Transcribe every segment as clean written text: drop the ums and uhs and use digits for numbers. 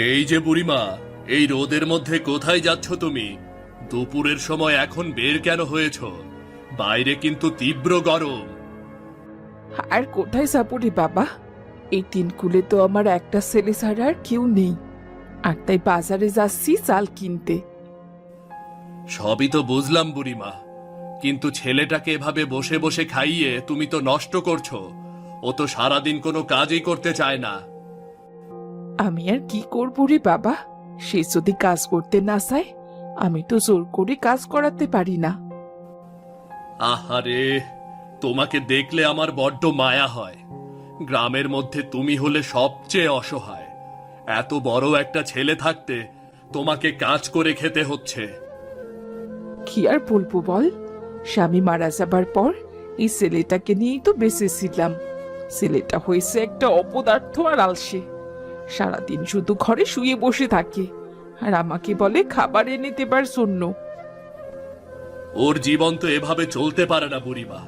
এই যে বুড়িমা, এই রোদের মধ্যে কোথায় যাচ্ছ তুমি? দুপুরের সময় এখন বের কেন হয়েছ? বাইরে কিন্তু তীব্র গরম। আর কোথায় যাবো রে বাবা? এই তিনকুলে তো আমার একটা ছেলে ছাড়া আর কেউ নেই। আর তাই বাজারে যাচ্ছি চাল কিনতে। সবই তো বুঝলাম বুড়িমা, কিন্তু ছেলেটাকে এভাবে বসে বসে খাইয়ে তুমি তো নষ্ট করছো। ও তো সারাদিন কোনো কাজই করতে চায় না। আমি আর কি করবো রে বাবা? সে যদি কাজ করতে না চায়, আমি তো জোর করে কাজ করাতে পারি না। আহারে, তোমাকে দেখলে আমার বড্ড মায়া হয়। গ্রামের মধ্যে তুমি হলে সবচেয়ে অসহায়। এত বড় একটা ছেলে থাকতে তোমাকে কাজ করে খেতে হচ্ছে। কি আর বলবো বল, স্বামী মারা যাবার পর এই ছেলেটাকে নিয়েই তো বেঁচেছিলাম। ছেলেটা হয়েছে একটা অপদার্থ আর আলসে। সারাদিন শুধু ঘরে শুয়ে বসে থাকে আর আমাকে বলে খাবার এনে দেবার জন্য। ওর জীবন তো এভাবে চলতে পারে না বুড়িমা।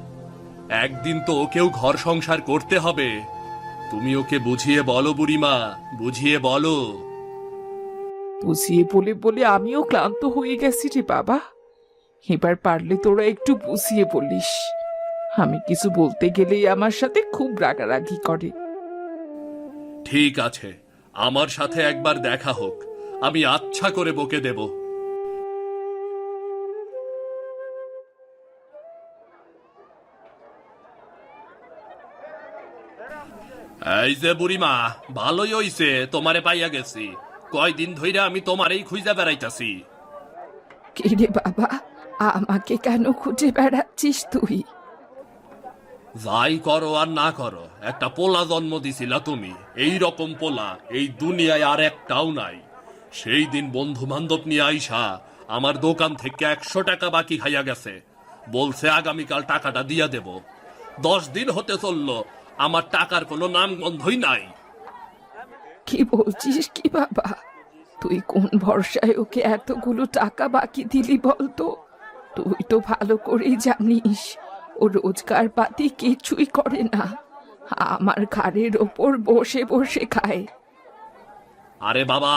একদিন তো ওকেও ঘর সংসার করতে হবে। তুমি ওকে বুঝিয়ে বলো বুড়িমা, বুঝিয়ে বলো। বুঝিয়ে বলে বলে আমিও ক্লান্ত হয়ে গেছি রে বাবা। এবার পারলে তোরা একটু বুঝিয়ে বলিস। আমি কিছু বলতে গেলেই আমার সাথে খুব রাগারাগি করে। ঠিক আছে, আমার সাথে একবার দেখা হোক, আমি আচ্ছা করে বকে দেব। এই যে বুড়িমা, ভালোই হইছে তোমারে পাইয়া গেছি। কয়দিন ধইরা আমি তোমারই খুঁজে বেড়াইতাছি। কে রে বাবা, আমাকে কেন খুঁজে বেড়াচ্ছিস তুই? যাই করো আর না করো, একটা পোলা জন্ম দিছিলা তুমি। এই রকম পোলা এই দুনিয়ায় আর একটাও নাই। সেই দিন বন্ধু বান্ধব নিয়ে আইসা আমার দোকান থেকে 100 টাকা বাকি খাইয়া গেছে। বলছে আগামীকাল টাকাটা দিয়া দেব। 10 দিন হতে চললো, আমার টাকার কোনো নাম গন্ধই নাই। কি বলছিস কি বাবা? তুই কোন ভরসায় ওকে এতগুলো টাকা বাকি দিলি বলতো? তুই তো ভালো করেই জানিস ও রোজগার পাতি কিছুই করে না, আমার ঘাড়ের ওপর বসে বসে খায়। আরে বাবা,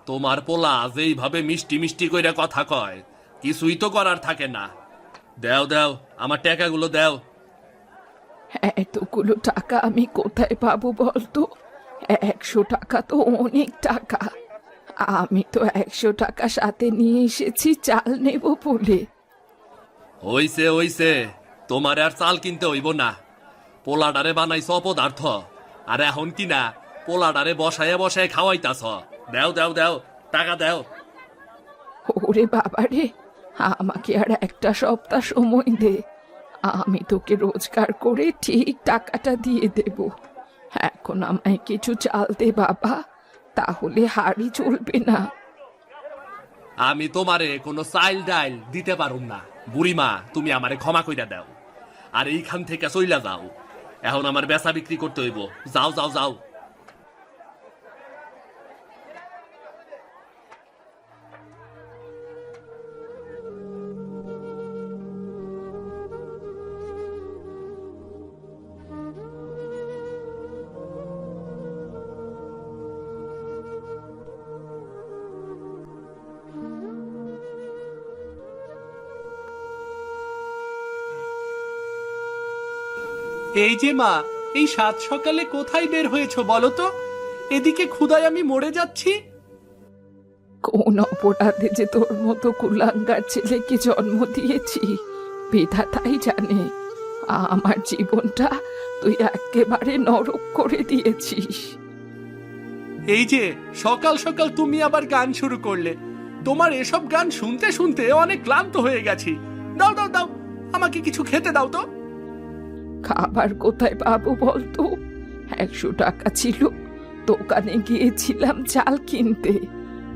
তোমার পোলা যেইভাবে মিষ্টি মিষ্টি কইরা কথা কয়, কিছুই তো করার থাকে না। দেও দেও, আমার টাকাগুলো দেও। এতগুলো টাকা আমি কোথায় পাবো বলতো? 100 টাকা তো অনেক টাকা। আমি তো 100 টাকা সাথে নিয়ে এসেছি চাল নেব বলে। হইছে হইছে, তোমার আর চাল কিনতে হইব না। পোলাডারে বানাইছ অপদার্থ, আর এখন কিনা পোলাডারে বসায় বসায় খাওয়াইতাছ। দেও দেও দেও, টাকা দেও। ওরে বাবা রে, আমাকে আর একটা সপ্তাহ সময় দে। আমি তোকে রোজগার করে ঠিক টাকাটা দিয়ে দেব। এখন আমায় কিছু চাল দে বাবা, তাহলে হাড়ি চলবে না। আমি তোমারে কোনো চাইল ডাইল দিতে পারুম না বুড়িমা, তুমি আমারে ক্ষমা কইরা দাও। আর এইখান থেকে চইলা যাও, এখন আমার বেচা বিক্রি করতে হইব। যাও যাও যাও। এই যে মা, এই সাত সকালে কোথায় বের হয়েছো বলো তো? এদিকে ক্ষুধায় আমি মরে যাচ্ছি। কোন অপরাধে যে তোর মতো কুলাঙ্গার ছেলেকে জন্ম দিয়েছি বিধাতাই জানে। আমার জীবনটা তুই একেবারে নরক করে দিয়েছিস। এই যে সকাল সকাল তুমি আবার গান শুরু করলে। তোমার এসব গান শুনতে শুনতে অনেক ক্লান্ত হয়ে গেছি। দাও দাও দাও, আমাকে কিছু খেতে দাও তো। খাবার কোথায় পাবো বলতো? 100 টাকা ছিল, দোকানে গিয়েছিলাম চাল কিনতে।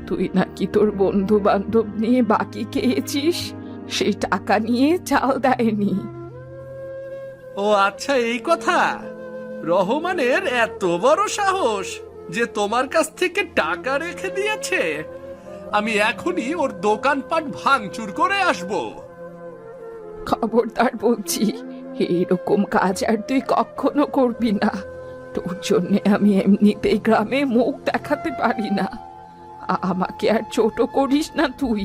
তুই নাকি তোর বন্ধু বান্ধব নিয়ে বাকি খেয়েছিস, সেই টাকা নিয়ে চাল দেয়নি। ও আচ্ছা, এই কথা। রহমানের এত বড় সাহস যে তোমার কাছ থেকে টাকা রেখে দিয়েছে। আমি এখনই ওর দোকানপাট ভাঙচুর করে আসবো। খবরদার বলছি, এরকম কাজ আর তুই কখনো করবি না। তোর জন্য আমি এমনিতেই গ্রামে মুখ দেখাতে পারি না। আমাকে আর ছোট করিস না তুই।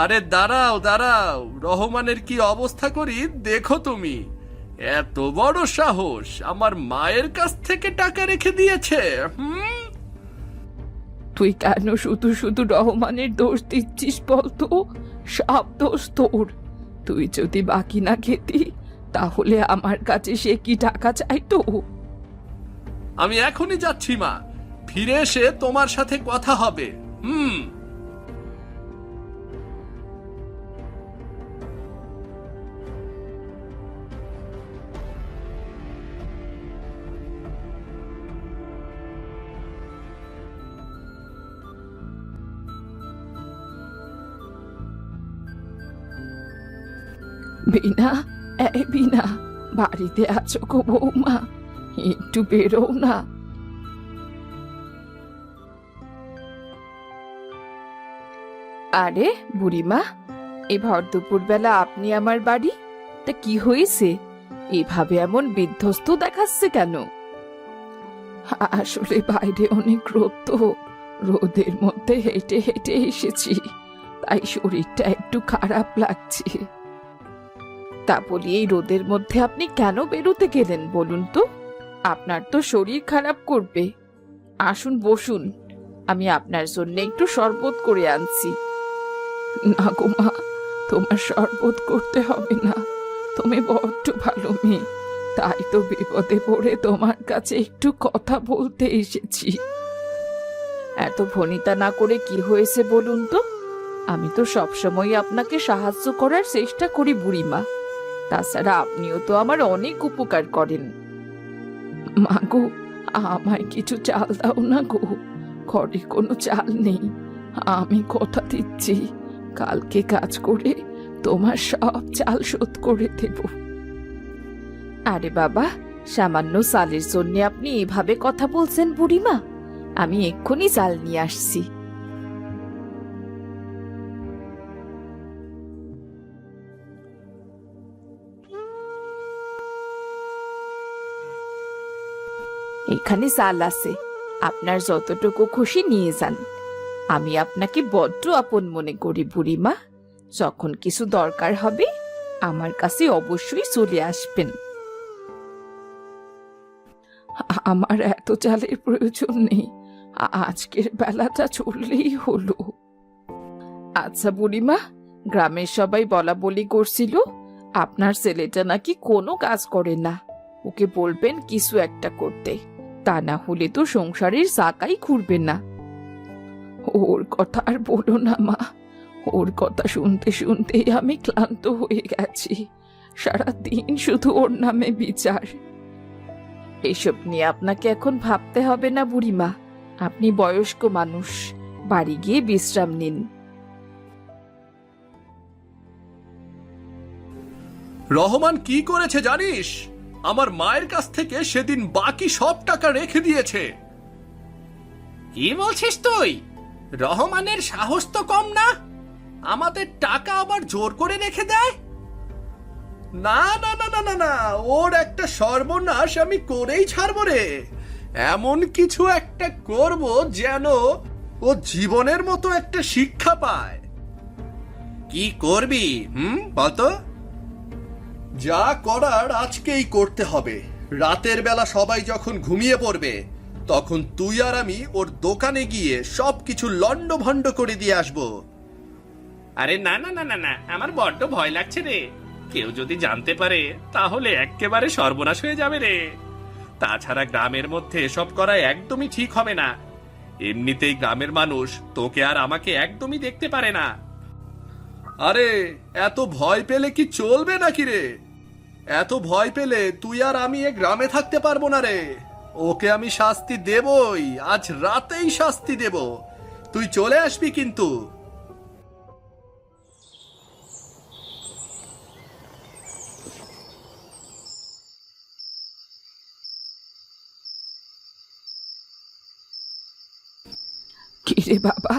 আরে দাঁড়াও দাঁড়াও, রহমানের কি অবস্থা করি দেখো তুমি। এত বড় সাহস, আমার মায়ের কাছ থেকে টাকা রেখে দিয়েছে। তুই কেন শুধু শুধু রহমানের দোষ দিচ্ছিস বলতো? সব দোষ তোর। তুই যদি বাকি না খেতি তাহলে আমার কাছে সে কি টাকা চাইতো? আমি এখনই যাচ্ছি মা, ফিরে এসে তোমার সাথে কথা হবে। বিনা, এই বিনা, বাড়িতে আছো গো বৌমা? একটু বেরো না। আরে বুড়িমা, এই ভর দুপুর বেলা আপনি আমার বাড়ি? তা কি হয়েছে? এভাবে এমন বিধ্বস্ত দেখাচ্ছে কেন? আসলে বাইরে অনেক রোদ তো, রোদের মধ্যে হেঁটে হেঁটে এসেছি, তাই শরীরটা একটু খারাপ লাগছে। তা বলি, এই রোদের মধ্যে আপনি কেন বেরোতে গেলেন বলুন তো? আপনার তো শরীর খারাপ করবে। আসুন বসুন, আমি আপনার জন্য একটু শরবত করে আনছি। না গো মা, তোমার শরবত করতে হবে না, তুমি বড্ড ভালো মেয়ে, তাই তো বিপদে পড়ে তোমার কাছে একটু কথা বলতে এসেছি। এত ভনিতা না করে কি হয়েছে বলুন তো? আমি তো সবসময় আপনাকে সাহায্য করার চেষ্টা করি বুড়িমা, তাছাড়া আপনিও তো আমার অনেক উপকার করেন। মা গো, আমায় কিছু চাল দাও না গো, ঘরে কোনো চাল নেই। আমি কথা দিচ্ছি, কালকে কাজ করে তোমার সব চাল শোধ করে দেব। আরে বাবা, সামান্য চালের জন্য আপনি এভাবে কথা বলছেন বুড়িমা? আমি এক্ষুনি চাল নিয়ে আসছি। এখানে চাল আছে, আপনার যতটুকু খুশি নিয়ে যান। আমি আপনাকে বড্ড আপন মনে করি বুড়িমা, যখন কিছু দরকার হবে আমার কাছে অবশ্যই চলে আসবেন। আমার এত চালের প্রয়োজন নেই, আজকের বেলাটা চললেই হলো। আচ্ছা বুড়িমা, গ্রামের সবাই বলা বলি করছিল আপনার ছেলেটা নাকি কোনো কাজ করে না, ওকে বলবেন কিছু একটা করতে, তা না হলে তো সংসারের চাকাই ঘুরবে না। ওর কথা আর বলো না মা, ওর কথা শুনতে শুনতেই আমি ক্লান্ত হয়ে গেছি। সারাদিন শুধু ওর নামে বিচার। এসব নিয়ে আপনাকে এখন ভাবতে হবে না বুড়িমা, আপনি বয়স্ক মানুষ, বাড়ি গিয়ে বিশ্রাম নিন। রহমান কি করেছে জানিস? আমার মায়ের কাছ থেকে সেদিন বাকি সব টাকা রেখে দিয়েছে। কি বলছিস তুই? রহমানের সাহস তো কম না, আমাদের টাকা আবার জোর করে রেখে দেয়। না না না না না না, ওর একটা সর্বনাশ আমি করেই ছাড়বো রে। এমন কিছু একটা করব যেন ও জীবনের মতো একটা শিক্ষা পায়। কি করবি বলতো? যা করার আজকেই করতে হবে। রাতের বেলা সবাই যখন ঘুমিয়ে পড়বে তখন তুই আর আমি ওর দোকানে গিয়ে সবকিছু লন্ডভন্ড করে দিয়ে আসবো। আরে না না না না না, আমার বড্ড ভয় লাগছে রে। কেউ যদি জানতে পারে তাহলে একেবারে সর্বনাশ হয়ে যাবে রে। তাছাড়া গ্রামের মধ্যে এসব করা একদমই ঠিক হবে না। এমনিতেই গ্রামের মানুষ তোকে আর আমাকে একদমই দেখতে পারে না। আরে এত ভয় পেলে কি চলবে নাকি রে? এত ভয় পেলে তুই আর আমি এ গ্রামে থাকতে পারবো না রে। ওকে আমি শাস্তি দেবই, আজ রাতেই শাস্তি দেব। তুই চলে আসবি কিন্তু। কিরে বাবা,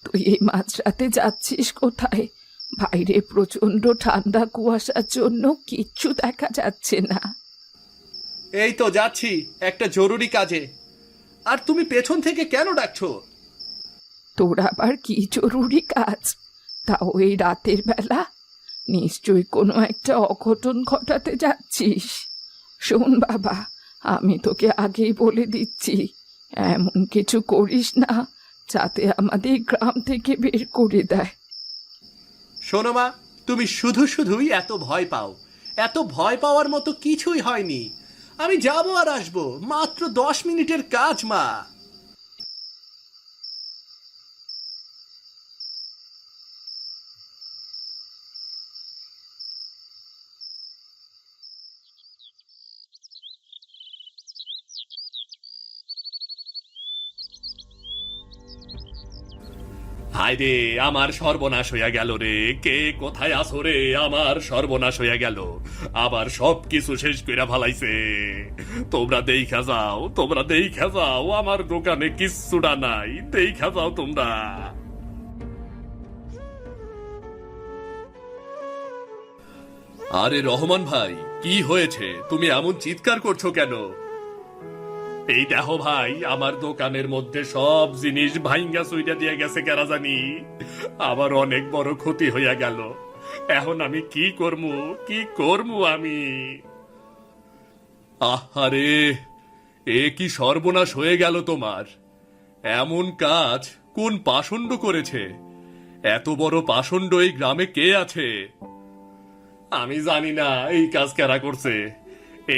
তুই এই মাঝরাতে যাচ্ছিস কোথায়? বাইরে প্রচন্ড ঠান্ডা, কুয়াশার জন্য কিচ্ছু দেখা যাচ্ছে না। এই তো যাচ্ছি একটা জরুরি কাজে। আর তুমি পেছন থেকে কেন ডাকছো? তোর আবার কি জরুরি কাজ, তাও এই রাতের বেলা? নিশ্চয়ই কোনো একটা অঘটন ঘটাতে যাচ্ছিস। শোন বাবা, আমি তোকে আগেই বলে দিচ্ছি, এমন কিছু করিস না যাতে আমাদের গ্রাম থেকে বের করে দেয়। শোনো মা, তুমি শুধু শুধুই এত ভয় পাও। এত ভয় পাওয়ার মতো কিছুই হয়নি। আমি যাবো আর আসবো, মাত্র 10 মিনিটের কাজ মা। হায়রে, আমার সর্বনাশ হইয়া গেল রে। কে কোথায় আসো রে? আমার সর্বনাশ হইয়া গেল। আবার সব কিছু শেষ কইরা ফালাইছে। তোমরা দেইখা যাও, তোমরা দেইখা যাও, আমার দোকানে কিচ্ছুটা নাই। দেইখা যাও তোমরা। আরে রহমান ভাই, কি হয়েছে? তুমি এমন চিৎকার করছো কেন? এই দেখো ভাই, আমার দোকানের মধ্যে সব জিনিস ভাইঙ্গা সুইটা দিয়ে গেছে কেরা জানি। আবার অনেক বড় ক্ষতি হইয়া গেল। এখন আমি কি করমু, কি করমু আমি? আহারে, এ কি সর্বনাশ হয়ে গেল তোমার! এমন কাজ কোন পাষণ্ড করেছে? এত বড় পাষণ্ড এই গ্রামে কে আছে? আমি জানি না এই কাজ কারা করছে।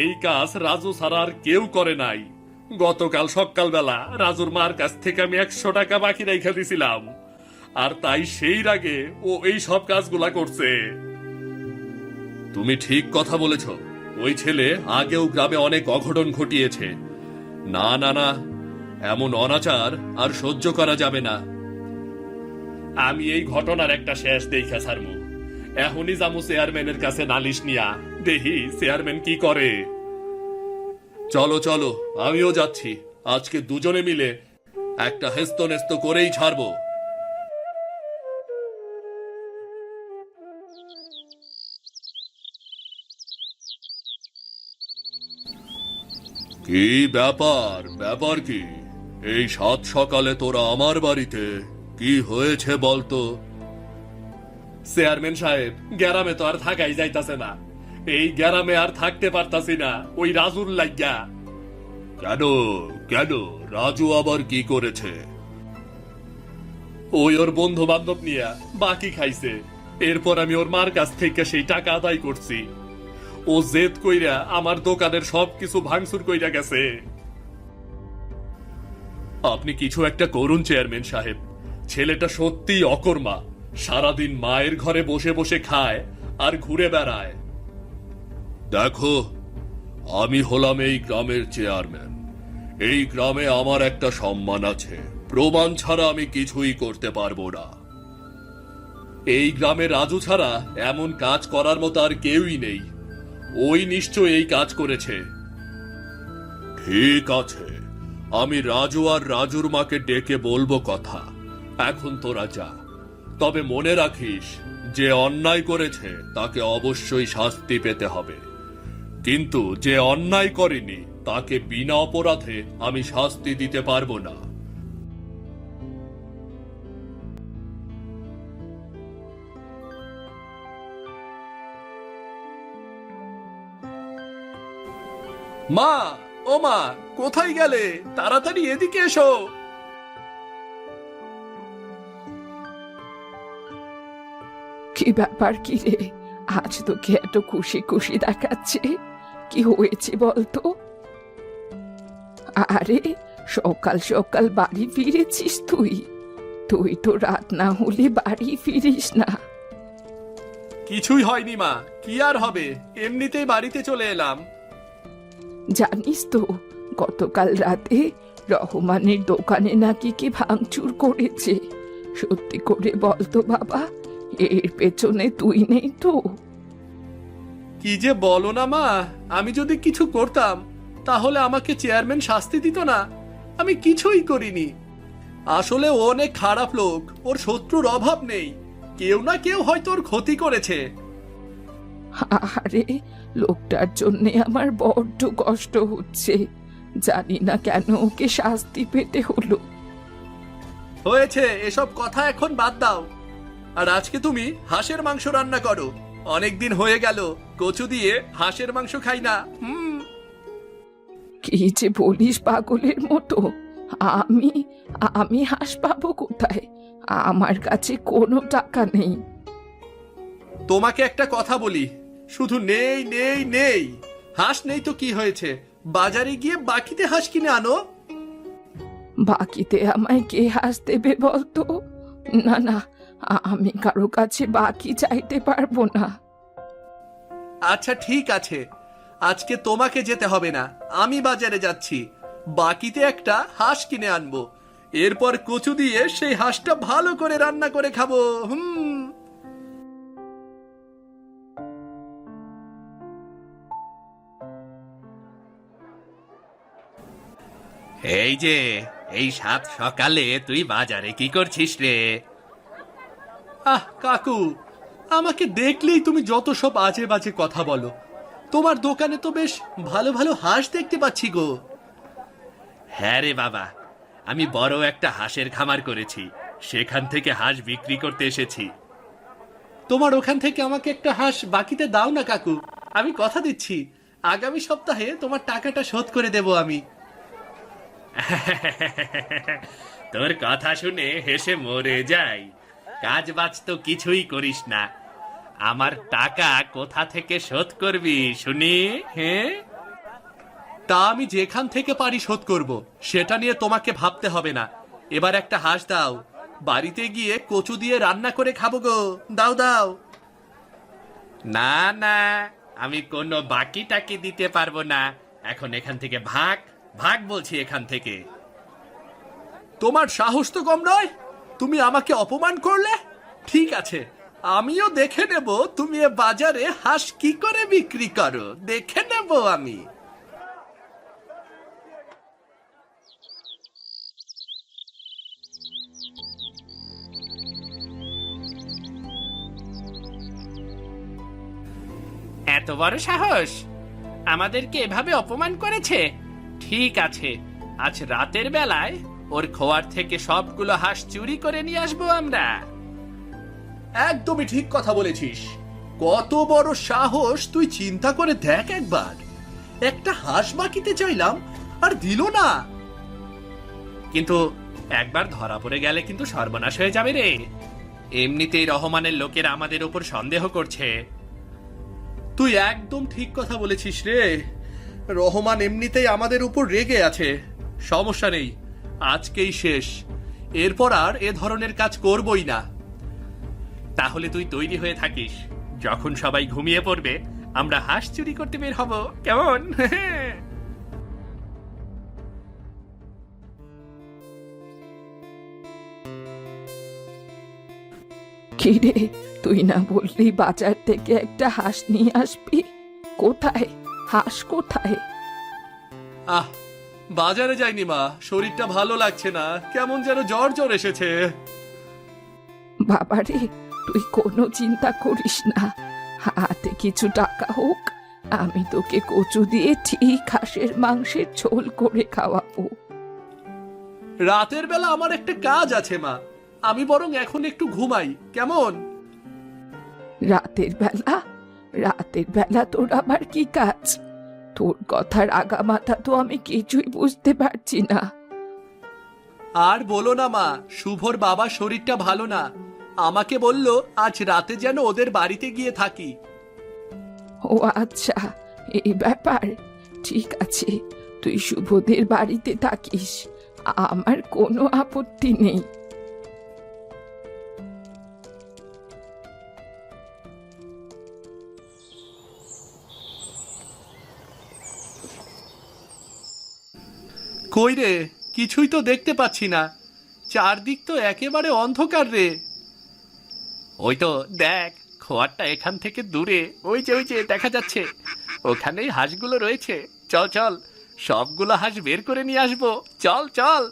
এই কাজ রাজু ছাড়া আর কেউ করে নাই। গতকাল সকালবেলা রাজুর মার কাছ থেকে আমি 100 টাকা বাকি রেখে দিছিলাম, আর তাই সেই রাগে ও এই সব কাজগুলা করছে। তুমি ঠিক কথা বলেছ। ওই ছেলে আগেও গ্রামে অনেক অঘটন ঘটিয়েছে। না না না, এমন অনাচার আর সহ্য করা যাবে না। আমি এই ঘটনার একটা শেষ দেখা ছাড়মু। এখনই যামু চেয়ারম্যানের কাছে নালিশ নিয়া, দেখি চেয়ারম্যান কি করে। চলো চলো, আমিও যাচ্ছি। আজকে দুজনে মিলে একটা হেস্তনেস্ত করেই ছাড়বো। কি ব্যাপার? ব্যাপার কি? এই সাত সকালে তোরা আমার বাড়িতে? কি হয়েছে বলতো? চেয়ারম্যান সাহেব, গ্রামে তো আর থাকাই যাইতাছে না। এই গ্রামে আর থাকতে পারতাছি না, ওই রাজুর লাগিয়া। কেন কেন? রাজু আবার কি করেছে? ওই ওর বন্ধু বান্ধব নিয়ে বাকি খাইছে। এরপর আমি ওর মার কাছ থেকে সেই টাকা আদায় করছি। ও জেদ কইরা আমার দোকানের সবকিছু ভাঙচুর কইরা গেছে। আপনি কিছু একটা করুন চেয়ারম্যান সাহেব। ছেলেটা সত্যিই অকর্মা। সারাদিন মায়ের ঘরে বসে বসে খায় আর ঘুরে বেড়ায়। দেখো, আমি হলাম এই গ্রামের চেয়ারম্যান। এই গ্রামে আমার একটা সম্মান আছে। প্রমাণ ছাড়া আমি কিছুই করতে পারবো না। এই গ্রামে রাজু ছাড়া এমন কাজ করার মতো আর কেউই নেই। ওই নিশ্চয় এই কাজ করেছে। ঠিক আছে, আমি রাজু আর রাজুর মাকে ডেকে বলবো কথা। এখন তোরা যা। তবে মনে রাখিস, যে অন্যায় করেছে তাকে অবশ্যই শাস্তি পেতে হবে। কিন্তু যে অন্যায় করেনি তাকে বিনা অপরাধে আমি শাস্তি দিতে পারবো না। মা, ও মা, কোথায় গেলে? তাড়াতাড়ি এদিকে এসো। কি ব্যাপার, কি রে? আজ তোকে এত খুশি খুশি দেখাচ্ছে, কি হয়েছে বলতো? আরে, সকাল সকাল বাড়ি ফিরেছিস তুই? তুই তো রাত না হলে বাড়ি ফিরিস না। কিছুই হয়নি মা, কি আর হবে? এমনিতেই বাড়িতে চলে এলাম। জানিস তো, গতকাল রাতে রহমানের দোকানে নাকি কে ভাঙচুর করেছে। সত্যি করে বলতো বাবা, এর পেছনে তুই নেই তো? কি যে বলো না মা, আমি যদি কিছু করতাম তাহলে আমাকে চেয়ারম্যান শাস্তি দিত না। আমি কিছুই করিনি। আসলে ও অনেক খারাপ লোক, ওর শত্রুর অভাব নেই। কেউ না কেউ হয়তো ওর ক্ষতি করেছে। আরে, লোকটার জন্য আমার বড্ড কষ্ট হচ্ছে। জানি না কেন ওকে শাস্তি পেতে হলো। হয়েছে, এসব কথা এখন বাদ দাও। আর আজকে তুমি হাঁসের মাংস রান্না করো। অনেকদিন হয়ে গেল কচু দিয়ে হাঁসের মাংস খাই না। কি যে বলিস পাগলের মতো! আমি আমি হাঁস পাবো কোথায়? আমার কাছে কোনো টাকা নেই। তোমাকে একটা কথা বলি, শুধু নেই নেই নেই। হাঁস নেই তো কি হয়েছে, বাজারে গিয়ে বাকিতে হাঁস কিনে আনো। বাকিতে আমায় কে হাঁস দেবে বলতো? না না, আমি কারো কাছে বাকি চাইতে পারবো না। আচ্ছা ঠিক আছে, আজকে তোমাকে যেতে হবে না, আমি বাজারে যাচ্ছি। বাকিতে একটা হাঁস কিনে আনবো, এরপর কচু দিয়ে সেই হাঁসটা ভালো করে রান্না করে খাবো। এই যে, এই সাত সকালে তুই বাজারে কি করছিস রে? আহ কাকু, আমাকে দেখলেই তুমি যত সব আজে বাজে কথা বলো। তোমার দোকানে তো বেশ ভালো ভালো হাঁস দেখতে পাচ্ছি গো। হ্যাঁ রে বাবা, আমি বড় একটা হাঁসের খামার করেছি, সেখান থেকে হাঁস বিক্রি করতে এসেছি। তোমার ওখান থেকে আমাকে একটা হাঁস বাকিতে দাও না কাকু, আমি কথা দিচ্ছি আগামী সপ্তাহে তোমার টাকাটা শোধ করে দেব আমি। তোর কথা শুনে হেসে মরে যাই। কাজ বাজ তো কিছুই করিস না, আমার টাকা কোথা থেকে শোধ করবি শুনি? হ্যাঁ, তা আমি যেখান থেকে পারি শোধ করব, সেটা নিয়ে তোমাকে ভাবতে হবে না। এবার একটা হাঁস দাও, বাড়িতে গিয়ে কচু দিয়ে রান্না করে খাবো গো। দাও দাও। না না, আমি কোনো বাকি টাকি দিতে পারবো না। এখন এখান থেকে ভাগ ভাগ বলছি, এখান থেকে। তোমার সাহস তো কম নয়, তুমি আমাকে অপমান করলে। ঠিক আছে, আমিও দেখে নেব তুমি এ বাজারে হাঁস কি করে বিক্রি করো, দেখে নেব আমি। এত বড় সাহস, আমাদেরকে এভাবে অপমান করেছে। ঠিক আছে, আজ রাতের বেলায় ওর খোয়ার থেকে সবগুলো হাঁস চুরি করে নিয়ে আসবো আমরা। একদমই ঠিক কথা বলেছিস। কত বড় সাহস, তুই চিন্তা করে দেখ একবার। একটা হাঁস বাকিতে চাইলাম আর দিল না। কিন্তু একবার ধরা পড়ে গেলে কিন্তু সর্বনাশ হয়ে যাবে রে। এমনিতেই রহমানের লোকেরা আমাদের উপর সন্দেহ করছে। তুই একদম ঠিক কথা বলেছিস রে। রহমান এমনিতেই আমাদের উপর রেগে আছে। সমস্যা নেই, আজকেই শেষ, এরপর আর এ ধরনের কাজ করবই না। তাহলে তুই তৈরি হয়ে থাকিস, যখন সবাই ঘুমিয়ে পড়বে আমরা হাঁস চুরি করতে বের হব, কেমন? কি রে, তুই না বললি বাজার থেকে একটা হাঁস নিয়ে আসবি? কোথায় হাঁস, কোথায়? আহ, বাজারে যাইনি মা, শরীরটা ভালো লাগছে না, কেমন যেন জ্বর জ্বর এসেছে। বাবারে, তুই কোনো চিন্তা করিস না, হাতে কিছু টাকা হোক, আমি তোকে কচু দিয়ে ঠিক হাঁসের মাংসের ঝোল করে খাওয়াবো। রাতের বেলা আমার একটা কাজ আছে মা, আমি বরং এখন একটু ঘুমাই, কেমন? রাতের বেলা? রাতের বেলা তোর আবার কি কাজ? তোর কথার আগামাথা তো আমি কিছুই বুঝতে পারছি না। আর বলো না মা, শুভর বাবার শরীরটা ভালো না, আমাকে বলল আজ রাতে যেন ওদের বাড়িতে গিয়ে থাকি। ও আচ্ছা, এই ব্যাপার। ঠিক আছে, তুই শুভদের বাড়িতে থাকিস, আমার কোনো আপত্তি নেই। কই রে, কিছুই তো দেখতে পাচ্ছি না, চারদিক তো একেবারে অন্ধকার রে। ওই তো দেখ, খোয়ারটা এখান থেকে দূরে, ওই যে দেখা যাচ্ছে, ওখানেই হাঁসগুলো রয়েছে। চল চল, সবগুলো হাঁস বের করে নিয়ে আসবো, চল চল।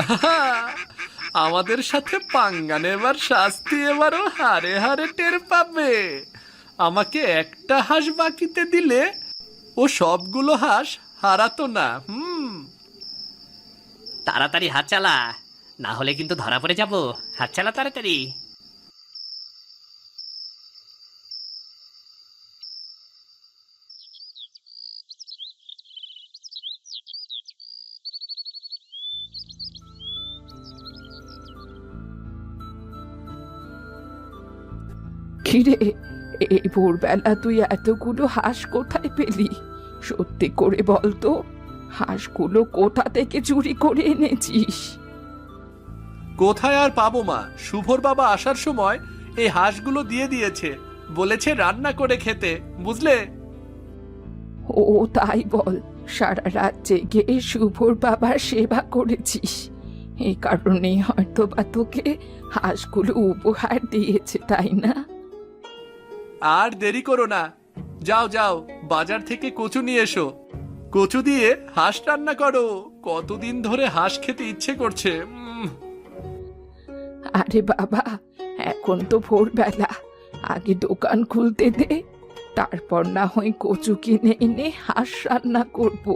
আহা, আমাদের সাথে পাঙ্গা নেবার শাস্তি এবারও হারে হারে টের পাবে। আমাকে একটা হাঁস বাকিতে দিলে ও সবগুলো হাঁস হারাতো না। তাড়াতাড়ি হাত চালা, না হলে কিন্তু ধরা পড়ে যাব। হাত চালা তাড়াতাড়ি। কিরে, এই ভোরবেলা তুই এতগুলো হাঁস কোথায় পেলি? সত্যি করে বলতো, হাঁসগুলো কোথা থেকে চুরি করে এনেছিস? কোথায় আর পাবো মা, শুভর বাবা আসার সময় এই হাঁসগুলো দিয়ে দিয়েছে, বলেছে রান্না করে খেতে, বুঝলে? ও তাই বল, সারা রাত জেগে শুভর বাবার সেবা করেছিস, এই কারণেই হয়তো বা তোকে হাঁসগুলো উপহার দিয়েছে, তাই না? আর দেরি করো না, যাও যাও বাজার থেকে কচু নিয়ে এসো, কচু দিয়ে হাঁস রান্না করো। কতদিন ধরে হাঁস খেতে ইচ্ছে করছে। আরে বাবা, এখন তো ভোরবেলা, আগে দোকান খুলতে দে, তারপর না হয় কচু কিনে এনে হাঁস রান্না করব।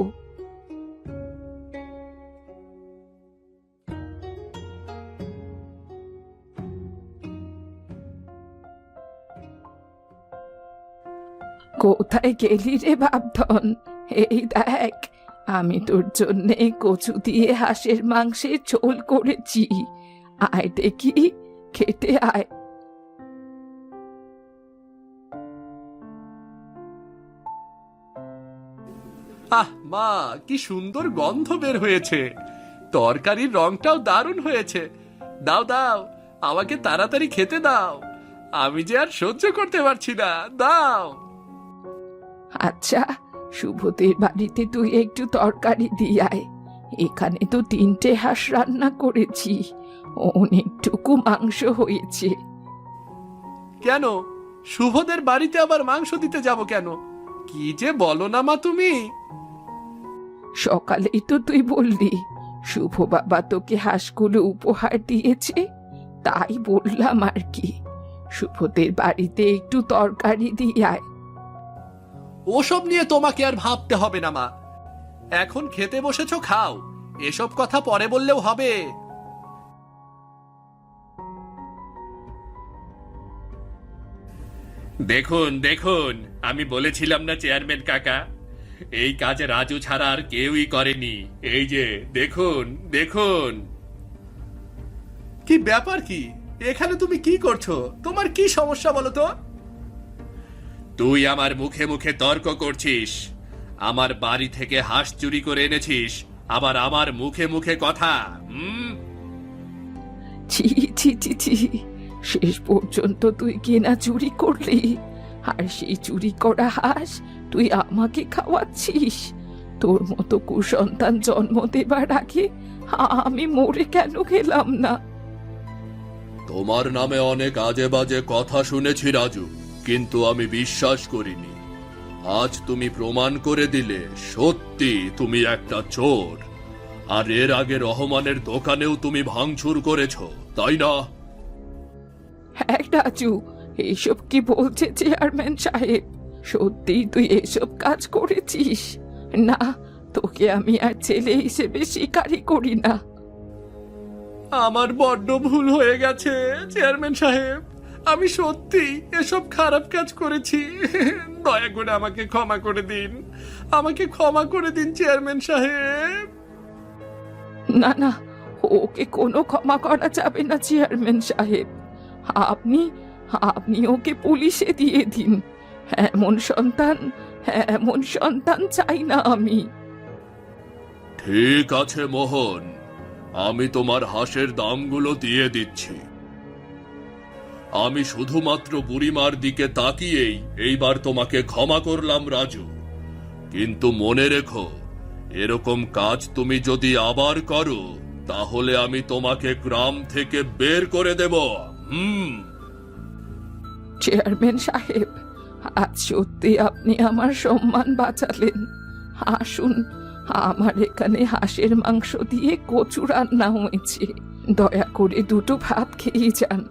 কোথায় গেলি রে বাপধন? এই দেখ, আমি তোর জন্যে কচু দিয়ে হাঁসের মাংসের ঝোল করেছি, আয় দেখি, খেতে আয়। আহ মা, কি সুন্দর গন্ধ বের হয়েছে, তরকারির রংটাও দারুণ হয়েছে। দাও দাও, আমাকে তাড়াতাড়ি খেতে দাও, আমি যে আর সহ্য করতে পারছি না, দাও। আচ্ছা, শুভদের বাড়িতে তুই একটু তরকারি দিয়ে আয়, এখানে তো 3টে হাঁস রান্না করেছি, অনেকটুকু মাংস হয়েছে। কেন, শুভদের বাড়িতে আবার মাংস দিতে যাব কেন? কি যে বলো না মা তুমি। সকালেই তো তুই বললি শুভ বাবা তোকে হাঁসগুলো উপহার দিয়েছে, তাই বললাম আর কি। শুভদের বাড়িতে একটু তরকারি দিয়ে আয়। ওসব নিয়ে তোমাকে আর ভাবতে হবে না মা, এখন খেতে বসেছো, খাও, এসব কথা পরে বললেও হবে। দেখুন দেখুন, আমি বলেছিলাম না চেয়ারম্যান কাকা, এই কাজে রাজু ছাড়া আর কেউই করেনি। এই যে দেখুন দেখুন। কি ব্যাপার, কি এখানে তুমি কি করছো? তোমার কি সমস্যা বলো তো? তুই আমার মুখে মুখে তর্ক করছিস, আমার বাড়ি থেকে হাঁস চুরি করে এনেছিস, আবার আমার মুখে মুখে কথা। ছি ছি ছি ছি, শেষ পর্যন্ত তুই কেনা চুরি করলি, আর সেই চুরি করা হাঁস তুই আমাকে খাওয়াচ্ছিস? তোর মতো কুসন্তান জন্ম দেবার আগে আমি মরে কেন গেলাম না? তোমার নামে অনেক আজে বাজে কথা শুনেছি রাজু, কিন্তু আমি বিশ্বাস করিনি। আজ তুমি প্রমাণ করে দিলে সত্যি তুমি একটা চোর। আর এর আগে রহমানের দোকানেও তুমি ভাঙচুর করেছো, তাই না? হ্যাঁ রাজু, এইসব কি বলছে চেয়ারম্যান সাহেব? সত্যি তুই এসব কাজ করেছিস? না, তোকে আমি আর ছেলে হিসেবে স্বীকারই করি না। আমার বড্ড ভুল হয়ে গেছে চেয়ারম্যান সাহেব, আমি সত্যি এসব খারাপ কাজ করেছি, দয়া করে আমাকে ক্ষমা করে দিন, আমাকে ক্ষমা করে দিন চেয়ারম্যান সাহেব। না না, ওকে কোনো ক্ষমা করা যাবে না চেয়ারম্যান সাহেব, আপনি আপনি ওকে পুলিশে দিয়ে দিন। এমন সন্তান চাই না আমি। ঠিক আছে মোহন, আমি তোমার হাঁসের দামগুলো দিয়ে দিচ্ছি। আমি শুধুমাত্র বুড়িমার দিকে তাকিয়েই এইবার তোমাকে ক্ষমা করলাম রাজু, কিন্তু মনে রেখো, এরকম কাজ তুমি যদি আবার করো তাহলে আমি তোমাকে গ্রাম থেকে বের করে দেব। চেয়ারম্যান সাহেব, আজ সত্যি আপনি আমার সম্মান বাঁচালেন। আসুন, আমার এখানে হাঁসের মাংস দিয়ে কচু রান্না হয়েছে, দয়া করে দুটো ভাত খেয়ে যান।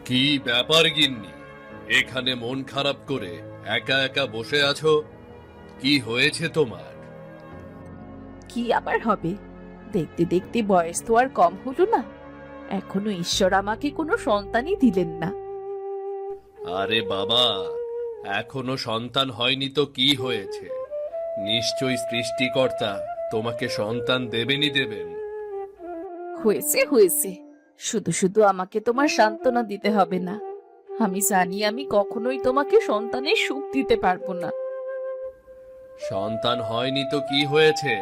কি ব্যাপার গিন্নি, এখানে মন খারাপ করে একা একা বসে আছো? কি হয়েছে তোমার? কি আবার হবে, দেখতে দেখতে বয়স তো আর কম হলো না, এখনো ঈশ্বর আমাকে কোনো সন্তানই দিলেন না। আরে বাবা, এখনো সন্তান হয়নি তো কি হয়েছে? নিশ্চয়ই সৃষ্টিকর্তা তোমাকে সন্তান দেবেনই দেবেন। হয়েছে হয়েছে, শুধু শুধু আমাকে তোমার সান্ত্বনা দিতে হবে না। আমি জানি আমি কখনোই তোমাকে সন্তানের সুখ দিতে পারবো না। সন্তান হয়নি তো কি হয়েছে?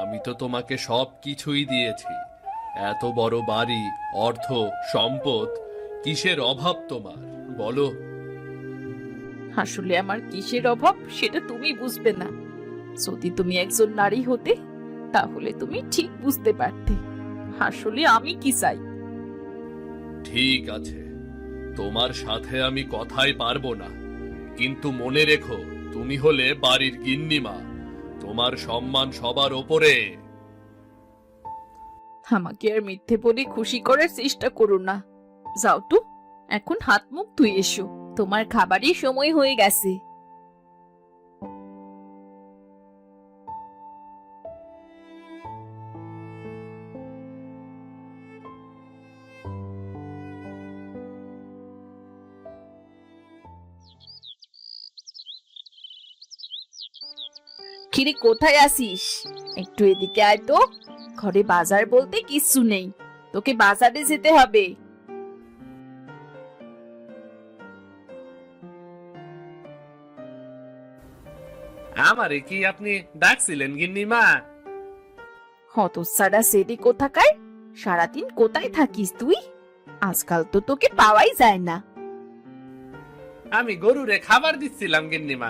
আমি তো তোমাকে সব কিছুই দিয়েছি। এত বড় বাড়ি, অর্থ, সম্পদ, কিসের অভাব তোমার বলো? আসলে আমার কিসের অভাব সেটা তুমি বুঝবে না। যদি তুমি একজন নারী হতে তাহলে তুমি ঠিক বুঝতে পারতে আসলে আমি কি চাই। ঠিক আছে, তোমার সাথে আমি কথাই পারবো না, কিন্তু মনে রেখো তুমি হলে বাড়ির গিন্নিমা, তোমার সম্মান সবার ওপরে। আমাকে আর মিথ্যে বলে খুশি করার চেষ্টা করো না। যাও তো, এখন হাত মুখ ধুয়ে এসো, তোমার খাবারের সময় হয়ে গেছে। কিরে, কোথায় আসিস? একটু এদিকে আয় তো। ঘরে বাজার বলতে কিচ্ছু নেই, তোকে বাজারে যেতে হবে। আমারে কি আপনি ডাকছিলেন গিন্নিমা? হতচ্ছাড়া সেরে কোথাকার, সারাদিন কোথায় থাকিস তুই? আজকাল তো তোকে পাওয়াই যায় না। আমি গরুরে খাবার দিচ্ছিলাম গিন্নিমা।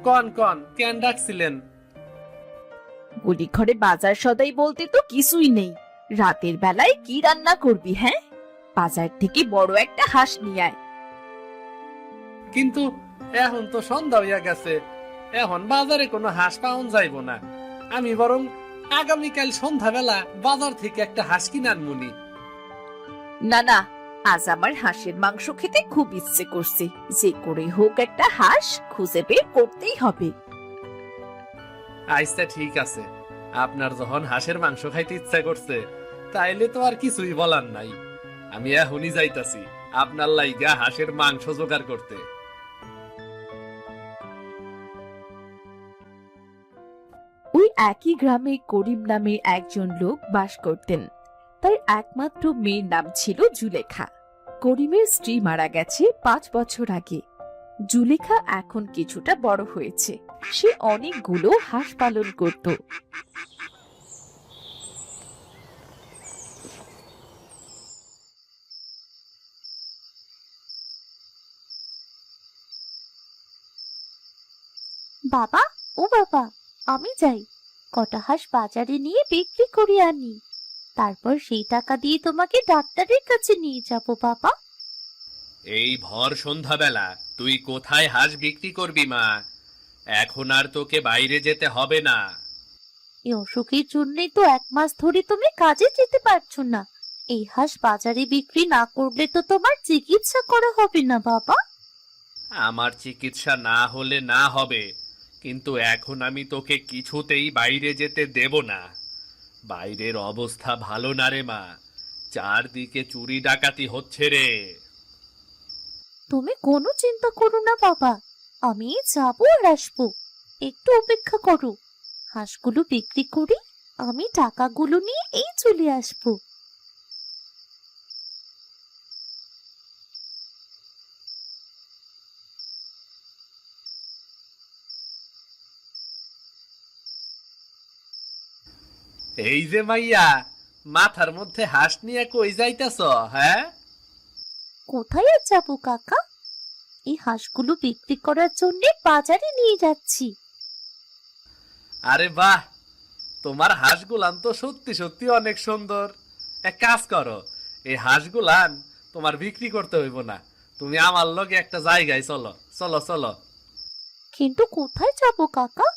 কন কন কেন ডাকছিলেন? গলি ঘরে বাজার সদাই বলতে তো কিছুই নেই। রাতের বেলায় কি রান্না করবি? হ্যাঁ, বাজার থেকে বড় একটা হাঁস নিয়ে আয়। কিন্তু এখন তো সন্ধ্যা হইয়া গেছে, এখন বাজারে কোনো হাঁস পাওয়া যাইব না। আমি বরং আগামীকাল সন্ধ্যাবেলা বাজার থেকে একটা হাঁস কিনে আনমুনি। না না, আজ আমার হাঁসের মাংস খেতে খুব ইচ্ছে করছে, যে করে হোক একটা হাঁস খুঁজে বের করতেই হবে। আচ্ছা ঠিক আছে, আপনার যখন হাঁসের মাংস খাইতে ইচ্ছা করছে তাইলে তো আর কিছুই বলার নাই। আমি এখনই যাইতাছি আপনার লাইগা হাঁসের মাংস জোগাড় করতে। ওই একই গ্রামে করিম নামে একজন লোক বাস করতেন। তার একমাত্র মেয়ের নাম ছিল জুলেখা। করিমের স্ত্রী মারা গেছে 5 বছর আগে। জুলেখা এখন কিছুটা বড় হয়েছে, সে অনেকগুলো হাঁস পালন করত। বাবা, ও বাবা, আমি যাই, কটা হাঁস বাজারে নিয়ে বিক্রি করে আনি, তারপর সেই টাকা দিয়ে তোমাকে ডাক্তারের কাছে নিয়ে যাব বাবা। এই ভর সন্ধ্যাবেলা তুই কোথায় হাঁস বিক্রি করবি মা? এখন আর তোকে বাইরে যেতে হবে না। এই অসুখের জন্যই তো 1 মাস ধরে তুমি কাজে যেতে পারছো না। এই হাঁস বাজারে বিক্রি না করলে তো তোমার চিকিৎসা করা হবে না বাবা। আমার চিকিৎসা না হলে না হবে, কিন্তু এখন আমি তোকে কিছুতেই বাইরে যেতে দেব না। বাইরের অবস্থা ভালো না রে মা, চারদিকে চুরি ডাকাতি হচ্ছে রে। তুমি কোনো চিন্তা করো না বাবা, আমি যাবো আর আসবো, একটু অপেক্ষা করো। হাঁসগুলো বিক্রি করি, আমি টাকাগুলো নিয়ে এই চলে আসবো। এই যে মাইয়া, মাথার মধ্যে হাঁস নিয়ে কই যাইতেছ? হ্যাঁ, কোথায় আর যাবো কাকা, এই হাঁসগুলো বিক্রি করার জন্য বাজারে নিয়ে যাচ্ছি। আরে বাহ, তোমার হাঁসগুলান তো সত্যি সত্যি অনেক সুন্দর। এক কাজ করো, এই হাঁসগুলান তোমার বিক্রি করতে হইব না, তুমি আমার লগে একটা জায়গায় চলো চলো চলো। কিন্তু কোথায় যাবো কাকা,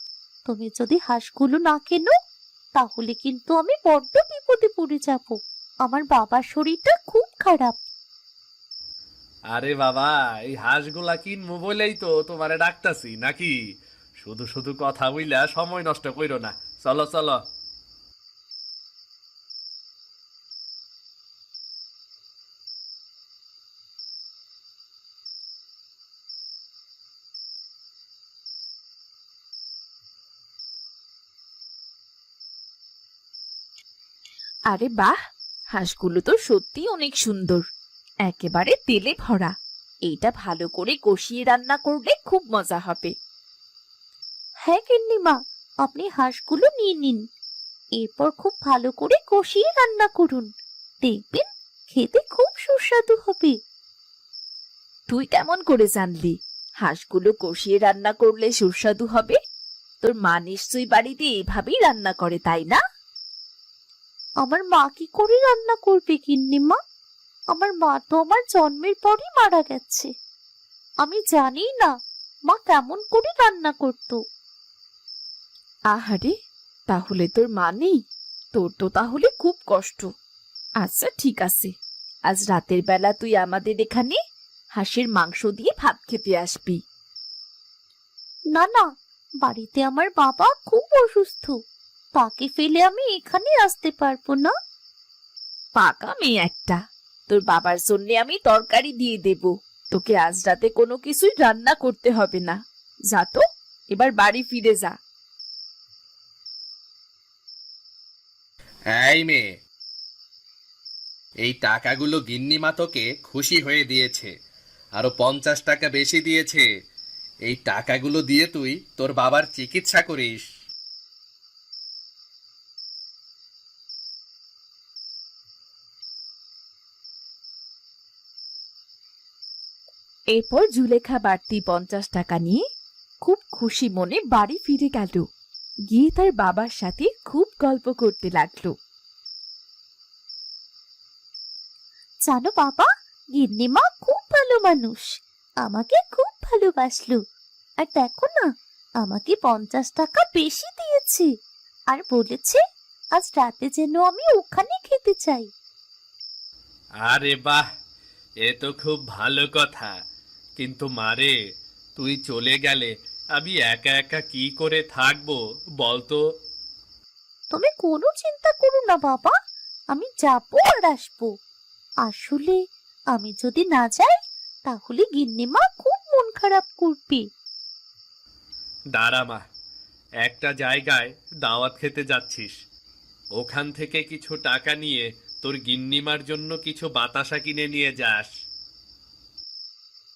তুমি যদি হাঁসগুলো না কেনো তাহলে কিন্তু আমি বড্ড বিপদে পড়ে যাব। আমার বাবার শরীরটা খুব খারাপ। আরে বাবা, এই হাঁসগুলা কিনবো বলেই তো তোমারে ডাকতাছি নাকি? শুধু শুধু কথা বইলা সময় নষ্ট কইরো না, চলো চলো। আরে বাহ, হাঁসগুলো তো সত্যি অনেক সুন্দর, একেবারে তেলে ভরা। এইটা ভালো করে কষিয়ে রান্না করলে খুব মজা হবে। হ্যাঁ গিন্নিমা, আপনি হাঁসগুলো নিয়ে নিন, এরপর খুব ভালো করে কষিয়ে রান্না করুন, দেখবেন খেতে খুব সুস্বাদু হবে। তুই কেমন করে জানলি হাঁসগুলো কষিয়ে রান্না করলে সুস্বাদু হবে? তোর মা নিশ্চয়ই বাড়িতে এভাবেই রান্না করে, তাই না? আমার মা কি করে রান্না করবে গিন্নিমা? আমার মা তো আমার জন্মের পরই মারা গেছে। আমি জানি না মা কেমন করে রান্না করতো। আহারে, তাহলে তোর মা নেই? তোর তো তাহলে খুব কষ্ট। আচ্ছা ঠিক আছে, আজ রাতের বেলা তুই আমাদের এখানে হাঁসের মাংস দিয়ে ভাত খেতে আসবি। না না, বাড়িতে আমার বাবা খুব অসুস্থ, তাকে ফেলে আমি এখানে আসতে পারবো না। পাকা মেয়ে একটা, তোর বাবার জন্য আমি তরকারি দিয়ে দেব, তোকে আজ রাতে কোনো কিছুই রান্না করতে হবে না। যা তো, এবার বাড়ি ফিরে যা। এই মেয়ে, এই টাকাগুলো গিন্নিমা তোকে খুশি হয়ে দিয়েছে, আরো 50 টাকা বেশি দিয়েছে। এই টাকাগুলো দিয়ে তুই তোর বাবার চিকিৎসা করিস। এরপর জুলেখা বাড়তি 50 টাকা নিয়ে খুব খুশি মনে বাড়ি ফিরে গেল। গিয়ে তার বাবার সাথে খুব গল্প করতে লাগলো। জানো বাবা, গিন্নিমা খুব ভালো মানুষ, আমাকে খুব ভালোবাসলো। আর দেখো না, আমাকে 50 টাকা বেশি দিয়েছে, আর বলেছে আজ রাতে যেন আমি ওখানে খেতে চাই। আরে বাহ, এ তো খুব ভালো কথা। কিন্তু মারে, তুই চলে গেলে আমি একা একা কি করে থাকবো বলতো? তুমি কোনো চিন্তা করো না বাবা, আমি যাবো আর আসবো। আসলে আমি যদি না যাই তাহলে গিন্নিমা খুব মন খারাপ করবে। দাঁড়া মা, একটা জায়গায় দাওয়াত খেতে যাচ্ছিস, ওখান থেকে কিছু টাকা নিয়ে তোর গিন্নিমার জন্য কিছু বাতাসা কিনে নিয়ে যাস।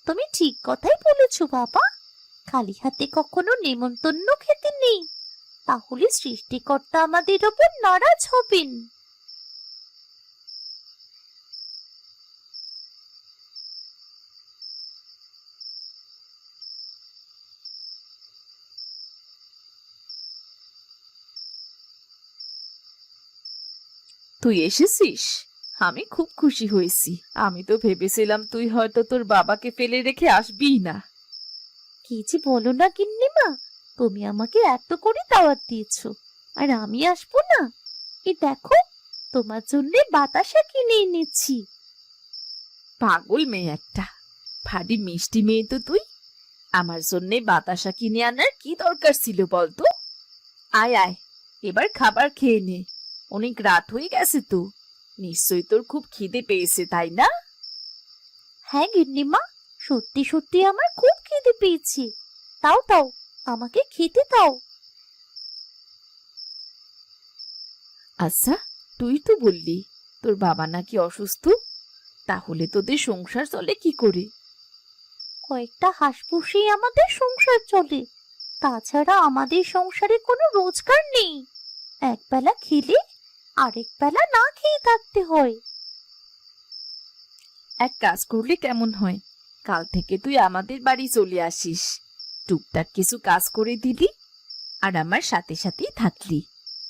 তুমি ঠিক কথাই বলেছো বাবা, খালি হাতে কখনো নেমন্তন্ন খেতে নেই, তাহলে সৃষ্টিকর্তা আমাদের ওপর নারাজ হবেন। তুই এসেছিস, আমি খুব খুশি হয়েছি। আমি তো ভেবেছিলাম তুই হয়তো তোর বাবাকে ফেলে রেখে আসবিই না। কি যে বলো না গিন্নিমা, তুমি আমাকে এত করে দাওয়াত দিয়েছো আর আমি আসবো না? এই দেখো, তোমার জন্য বাতাসা কিনে এনেছি। পাগল মেয়ে একটা, ভারী মিষ্টি মেয়ে তো তুই। আমার জন্যে বাতাসা কিনে আনার কি দরকার ছিল বলতো? আয় আয়, এবার খাবার খেয়ে নে, অনেক রাত হয়ে গেছে তো। নিশ্চয়ই তোর খুব খিদে পেয়েছে, তাই না? হ্যাঁ গিন্নিমা, সত্যি সত্যি আমার খুব খিদে পেয়েছে। তাও তাও, আমাকে খেতে দাও। আচ্ছা, তুই তো বললি তোর বাবা নাকি অসুস্থ, তাহলে তোদের সংসার চলে কি করে? কয়েকটা হাঁস পুষেই আমাদের সংসার চলে, তাছাড়া আমাদের সংসারে কোনো রোজগার নেই। একবেলা খেলে আরেক বেলা না খেয়ে থাকতে হয়। এক কাজ করলে কেমন হয়, কাল থেকে তুই আমাদের বাড়ি চলে আসিস, টুকটাক কিছু কাজ করে দিলি আর আমার সাথে সাথেই থাকলি।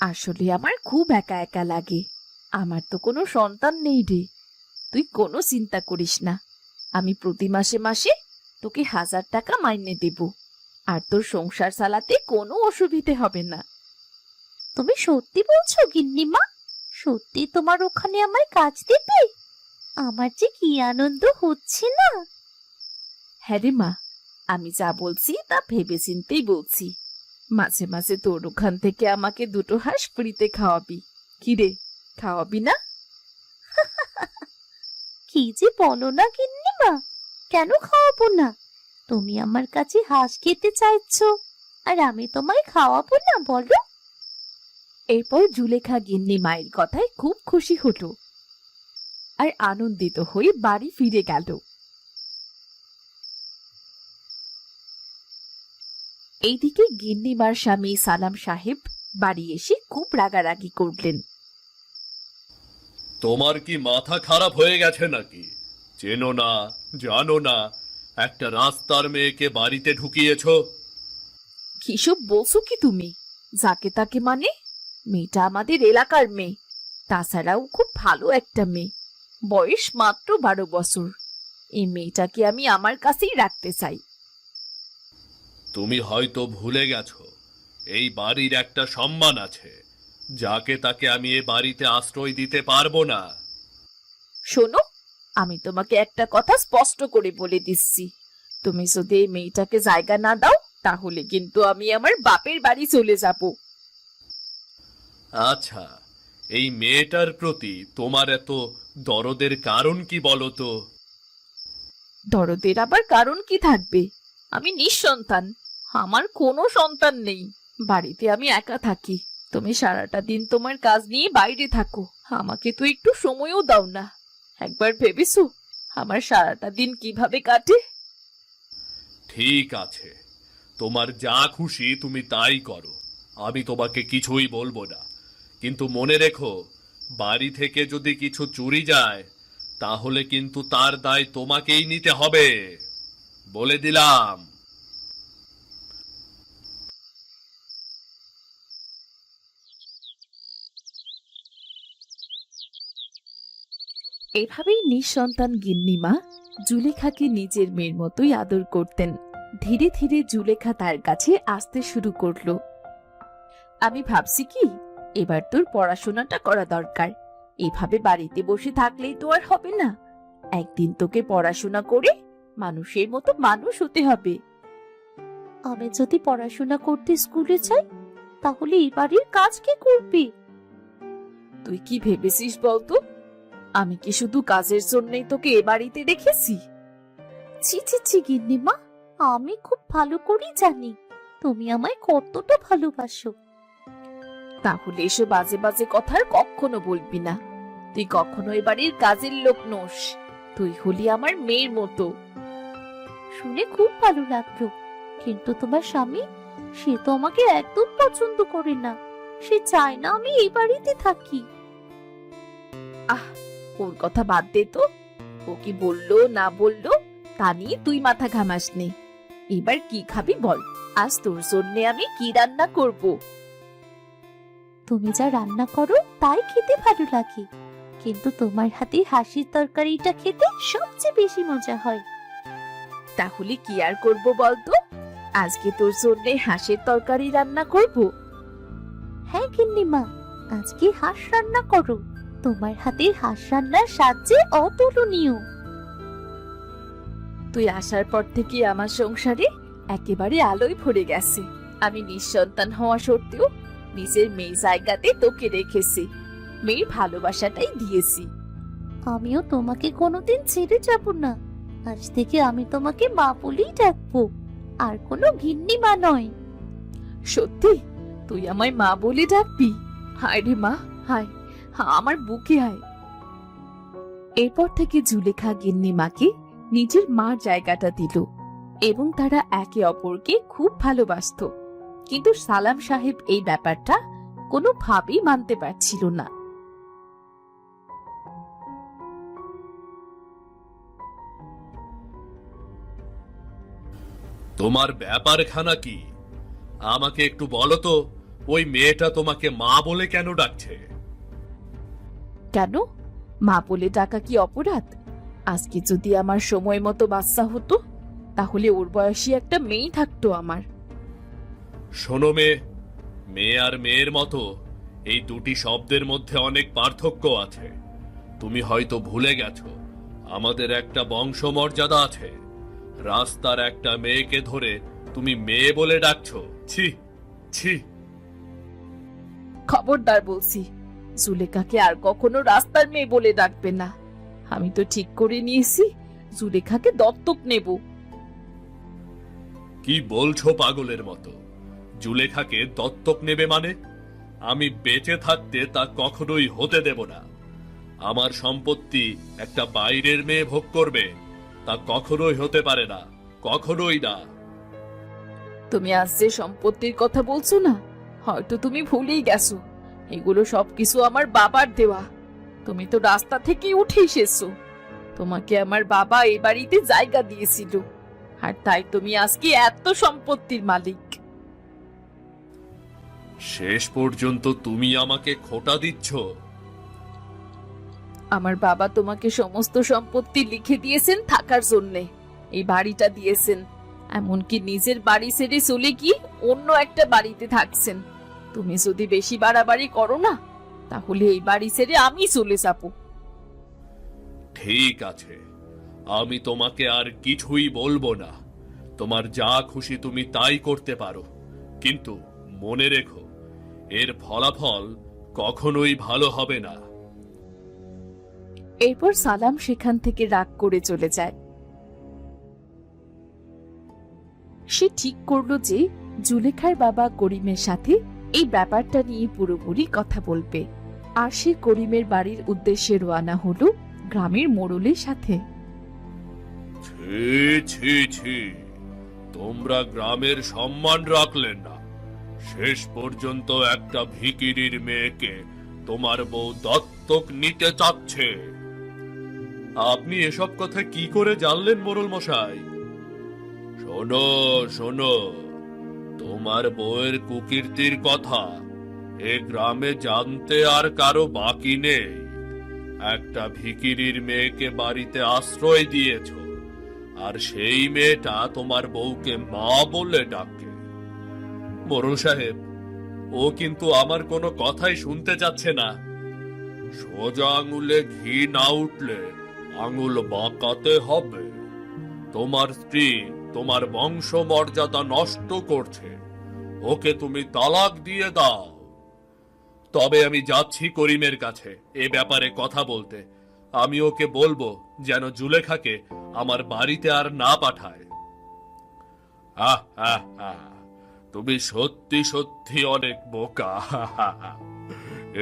আসলে আমার খুব একা একা লাগে, আমার তো কোনো সন্তান নেই রে। তুই কোনো চিন্তা করিস না, আমি প্রতি মাসে মাসে তোকে 1000 টাকা মাইনে দেব, আর তোর সংসার চালাতে কোনো অসুবিধে হবে না। তুমি সত্যি বলছো গিন্নিমা? সত্যি তোমার ওখানে আমায় কাজ দেবে? আমার যে কি আনন্দ হচ্ছে না। হ্যাঁ রে মা, আমি যা বলছি তা ভেবেচিন্তেই বলছি। মাঝে মাঝে তোর ওখান থেকে আমাকে দুটো হাঁস ফ্রিতে খাওয়াবি। কি রে, খাওয়াবি না? কি যে বলো না গিন্নিমা, কেন খাওয়াবো না? তুমি আমার কাছে হাঁস খেতে চাইছো আর আমি তোমায় খাওয়াবো না বলো? এরপর জুলেখা গিন্নি মায়ের কথায় খুব খুশি হলো আর আনন্দিত হয়ে বাড়ি ফিরে গেল। এইদিকে গিন্নিমার স্বামী সালাম সাহেব বাড়ি এসে খুব রাগারাগি করলেন। তোমার কি মাথা খারাপ হয়ে গেছে নাকি? চেনো না, জানো না, একটা রাস্তার মেয়েকে বাড়িতে ঢুকিয়েছো? কিসব বলছো কি তুমি? যাকে তাকে মানে? মেয়েটা আমাদের এলাকার মেয়ে, তাছাড়াও খুব ভালো একটা মেয়ে, বয়স মাত্র 12 বছর। এই মেয়েটাকে আমি আমার কাছেই রাখতে চাই। তুমি হয়তো ভুলে গেছো এই বাড়ির একটা সম্মান আছে, যাকে তাকে আমি এ বাড়িতে আশ্রয় দিতে পারবো না। শোনো, আমি তোমাকে একটা কথা স্পষ্ট করে বলে দিচ্ছি, তুমি যদি এই মেয়েটাকে জায়গা না দাও তাহলে কিন্তু আমি আমার বাপের বাড়ি চলে যাব। আচ্ছা, এই মেয়েটার প্রতি তোমার এত দরদের কারণ কি বলো তো? দরদের আবার কারণ কি থাকবে? আমি নিঃসন্তান, আমার কোনো সন্তান নেই। বাড়িতে আমি একা থাকি, তুমি সারাটা দিন তোমার কাজ নিয়ে বাইরে থাকো, আমাকে তো একটু সময়ও দাও না। একবার ভেবেছো আমার সারাটা দিন কিভাবে কাটে? ঠিক আছে, তোমার যা খুশি তুমি তাই করো, আমি তোমাকে কিছুই বলবো না। কিন্তু মনে রেখো, বাড়ি থেকে যদি কিছু চুরি যায় তাহলে কিন্তু তার দায় তোমাকেই নিতে হবে, বলে দিলাম। এভাবেই নিঃসন্তান গিন্নিমা জুলেখাকে নিজের মেয়ের মতোই আদর করতেন। ধীরে ধীরে জুলেখা তার কাছে আসতে শুরু করলো। আমি ভাবছি কি, এবার তোর পড়াশোনাটা করা দরকার। এভাবে বাড়িতে বসে থাকলেই তো আর হবে না, একদিন তোকে পড়াশোনা করে মানুষের মতো মানুষ হতে হবে। আমি যদি পড়াশোনা করতে স্কুলে যাই তাহলে এই বাড়ির কাজ কে করবে? তুই কি ভেবেছিস বলতো? আমি কি শুধু কাজের জন্যই তোকে এ বাড়িতে রেখেছি? ছি ছি ছি গিন্নিমা, আমি খুব ভালো করেই জানি তুমি আমায় কতটা ভালোবাসো। তাহলে এসব বাজে বাজে কথা আর কখনো বলবি না। তুই কখনো এ বাড়ির কাজের লোক নোস, তুই হলি আমার মেয়ের মতো। শুনে খুব ভালো লাগলো, কিন্তু তোমার স্বামী, সে তো আমাকে একদম পছন্দ করে না। সে চায় না আমি এই বাড়িতে থাকি। ওর কথা বাদ দে তো, ও কি বললো না বললো তা নিয়ে তুই মাথা ঘামাস নে। এবার কি খাবি বল, আজ তোর জন্য আমি কি রান্না করব। তুমি যা রান্না করো তাই খেতে ভালো লাগে, কিন্তু তোমার হাতে হাঁসের তরকারিটা খেতে সবচেয়ে বেশি মজা হয়। তাহলে কি আর করব বলতো, আজকে তোর জন্য হাঁসের তরকারি রান্না করব। হ্যাঁ গিন্নিমা, আজকে হাঁস রান্না করো, তোমার হাতের হাঁস রান্নার স্বাদ যে অতুলনীয়। তুই আসার পর থেকে আমার সংসারে একেবারে আলোয় ভরে গেছে। আমি নিঃসন্তান হওয়া সত্ত্বেও নিজের মেয়ে জায়গাতে তোকে রেখেছি, মেয়ের ভালোবাসাটাই দিয়েছি। আমিও তোমাকে কোনোদিন ছেড়ে যাব না, আজ থেকে আমি তোমাকে মা বলেই ডাকবো, আর কোনো গিন্নিমা নয়। সত্যি তুই আমায় মা বলে ডাকবি? হায় রে মা, হায়, আমার বুকে আয়। এরপর থেকে জুলেখা গিন্নিমাকে নিজের মার জায়গাটা দিল এবং তারা একে অপরকে খুব ভালোবাসতো। কিন্তু সালাম সাহেব এই ব্যাপারটা কোনোভাবেই মানতে পারছিল না। তোমার ব্যাপারখানা কি আমাকে একটু বলো তো? ওই মেয়েটা তোমাকে মা বলে কেন ডাকছে? কেন, মা বলে ডাকা কি অপরাধ? আজকে যদি আমার সময় মতো বাচ্চা হতো তাহলে ওর বয়সী একটা মেয়ে থাকতো আমার। শোনো মেয়ে, মেয়ে আর মেয়ের মতো এই দুটি শব্দের মধ্যে অনেক পার্থক্য আছে। তুমি হয়তো ভুলে গেছো আমাদের একটা বংশমর্যাদা আছে, রাস্তার একটা মেয়েকে ধরে তুমি মেয়ে বলে ডাকছো? ছি ছি। খবরদার বলছি, জুলেখাকে আর কখনো রাস্তার মেয়ে বলে ডাকবে না। আমি তো ঠিক করে নিয়েছি জুলেখাকে দত্তক নেব। কি বলছো পাগলের মতো? জুলেখাকে দত্তক নেবে মানে? আমি বেঁচে থাকতে তা কখনোই হতে দেব না। আমার সম্পত্তি একটা বাইরের মেয়ে ভোগ করবে, তা কখনোই হতে পারে না, কখনোই না। তুমি আজ যে সম্পত্তির কথা বলছো না, হয়তো তুমি ভুলেই গেছো এগুলো সবকিছু আমার বাবার দেওয়া। তুমি তো রাস্তা থেকে উঠে এসেছো। তোমাকে আমার বাবা এই বাড়িতে জায়গা দিয়েছিল, আর তাই তুমি আজকে এত সম্পত্তির মালিক। শেষ পর্যন্ত তুমি আমাকে খোঁটা দিচ্ছ। আমার বাবা তোমাকে সমস্ত সম্পত্তি লিখে দিয়েছেন থাকার জন্যে, এই বাড়িটা দিয়েছেন, এমনকি নিজের বাড়ি ছেড়ে চলে গিয়ে অন্য একটা বাড়িতে থাকছেন। তুমি যদি বেশি বাড়াবাড়ি করো না, তাহলে এই বাড়ি ছেড়ে আমি চলে যাব। ঠিক আছে, আমি তোমাকে আর কিছুই বলবো না। তোমার যা খুশি তুমি তাই করতে পারো, কিন্তু মনে রেখো এর ফলাফল কখনোই ভালো হবে না। এরপর সালাম সেখান থেকে রাগ করে চলে যায়। সে ঠিক করলো যে জুলেখার বাবা করিমের সাথে এই ব্যাপারটা নিয়ে পুরোপুরি কথা বলবে, আর সে করিমের বাড়ির উদ্দেশ্যে রওনা হলো গ্রামের মোড়লের সাথে। ছি ছি ছি, তোমরা গ্রামের সম্মান রাখলেন না। শেষ পর্যন্ত একটা ভিখিরির মেয়েকে তোমার বউ দত্তক নিতে চাচ্ছে। আপনি এসব কথা কি করে জানলেন মোড়ল মশাই? শোনো শোনো, তোমার বউয়ের কুকীর্তির কথা এ গ্রামে জানতে আর কারো বাকি নেই। একটা ভিখিরির মেয়েকে বাড়িতে আশ্রয় দিয়েছ, আর সেই মেয়েটা তোমার বউকে মা বলে ডাকে। মোড়ল সাহেব, ও কিন্তু আমার কোনো কথাই শুনতে চাচ্ছে না। সোজা আঙুলে ঘি না উঠলে আঙুল বাঁকাতে হবে। তোমার স্ত্রী তোমার বংশ মর্যাদা নষ্ট করছে, ওকে তুমি তালাক দিয়ে দাও। তবে আমি যাচ্ছি করিমের কাছে এ ব্যাপারে কথা বলতে। আমি ওকে বলবো যেন জুলেখাকে আমার বাড়িতে আর না পাঠায়। আহ আহ আহ, তুমি সত্যি সত্যি অনেক বোকা।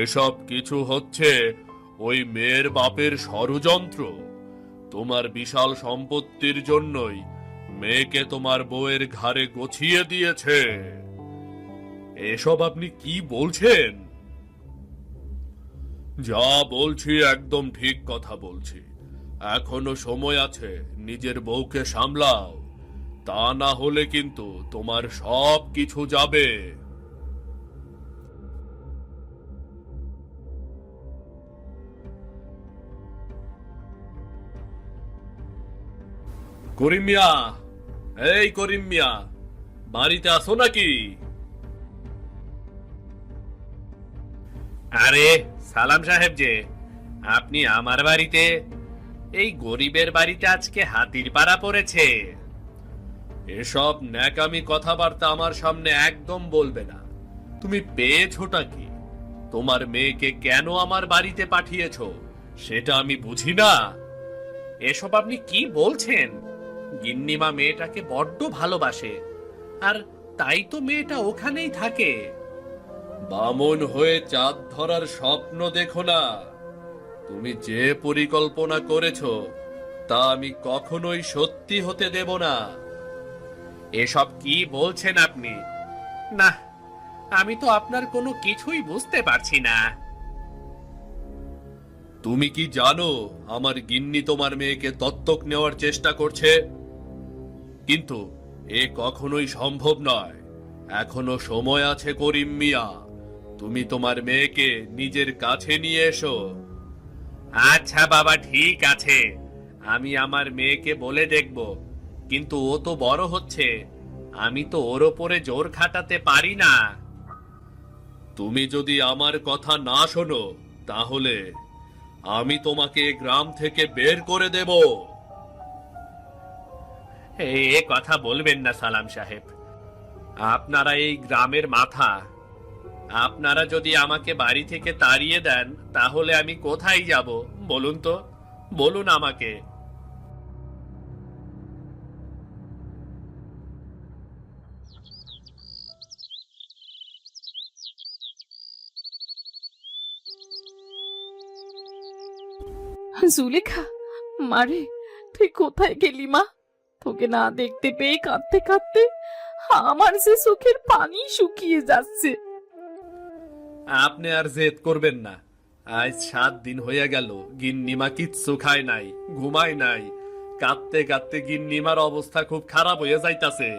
এসব কিছু হচ্ছে ওই মেয়ের বাপের ষড়যন্ত্র। তোমার বিশাল সম্পত্তির জন্যই মেয়েকে তোমার বউয়ের ঘাড়ে গছিয়ে দিয়েছে। এসব আপনি কি বলছেন? যা বলছি একদম ঠিক কথা বলছি। এখনো সময় আছে, নিজের বউকে সামলাও, তা না হলে কিন্তু তোমার সব কিছু যাবে। করিম মিয়া, এই করিম মিয়া, বাড়িতে আসো নাকি? আরে সালাম সাহেব যে, আপনি আমার বাড়িতে? এই গরিবের বাড়িতে আজকে হাতির পাড়া পড়েছে। এসব ন্যাকামি কথাবার্তা আমার সামনে একদম বলবে না। তুমি পেয়েছোটা কি? তোমার মেয়েকে কেন আমার বাড়িতে পাঠিয়েছো সেটা আমি বুঝি না। এসব আপনি কি বলছেন? গিন্নিমা মেয়েটাকে বড্ড ভালোবাসে, আর তাই তো মেয়েটা ওখানেই থাকে। বামন হয়ে চাঁদ ধরার স্বপ্ন দেখো না। তুমি যে পরিকল্পনা করেছো তা আমি কখনোই সত্যি হতে দেব না। এসব কি বলছেন আপনি? না, আমি তো আপনার কোনো কিছুই বুঝতে পারছি না। তুমি কি জানো আমার গিন্নি তোমার মেয়েকে দত্তক নেওয়ার চেষ্টা করছে? কিন্তু এ কখনোই সম্ভব নয়। এখনো সময় আছে করিম মিয়া, তুমি তোমার মেয়েকে নিজের কাছে নিয়ে এসো। আচ্ছা বাবা, ঠিক আছে, আমি আমার মেয়েকে বলে দেখব, কিন্তু ও তো বড় হচ্ছে, আমি তো ওর ওপরে জোর খাটাতে পারি না। তুমি যদি আমার কথা না শোনো তাহলে আমি তোমাকে গ্রাম থেকে বের করে দেব। এ কথা বলবেন না সালাম সাহেব। আপনারা এই গ্রামের মাথা। আপনারা যদি আমাকে বাড়ি থেকে তাড়িয়ে দেন তাহলে আমি কোথায় যাব বলুন তো, বলুন আমাকে। জুলেখা, মারে, তুই কোথায় গেলি মা? তোকে না দেখতে পেয়ে কাঁদতে কাঁদতে আমার যে চোখের পানি শুকিয়ে যাচ্ছে। আপনি আর জেদ করবেন না। আজ 7 দিন হয়ে গেল গিন্নিমা কিচ্ছু খায় নাই, ঘুমায় নাই। কাঁদতে কাঁদতে গিন্নিমার অবস্থা খুব খারাপ হয়ে যাইতাছে।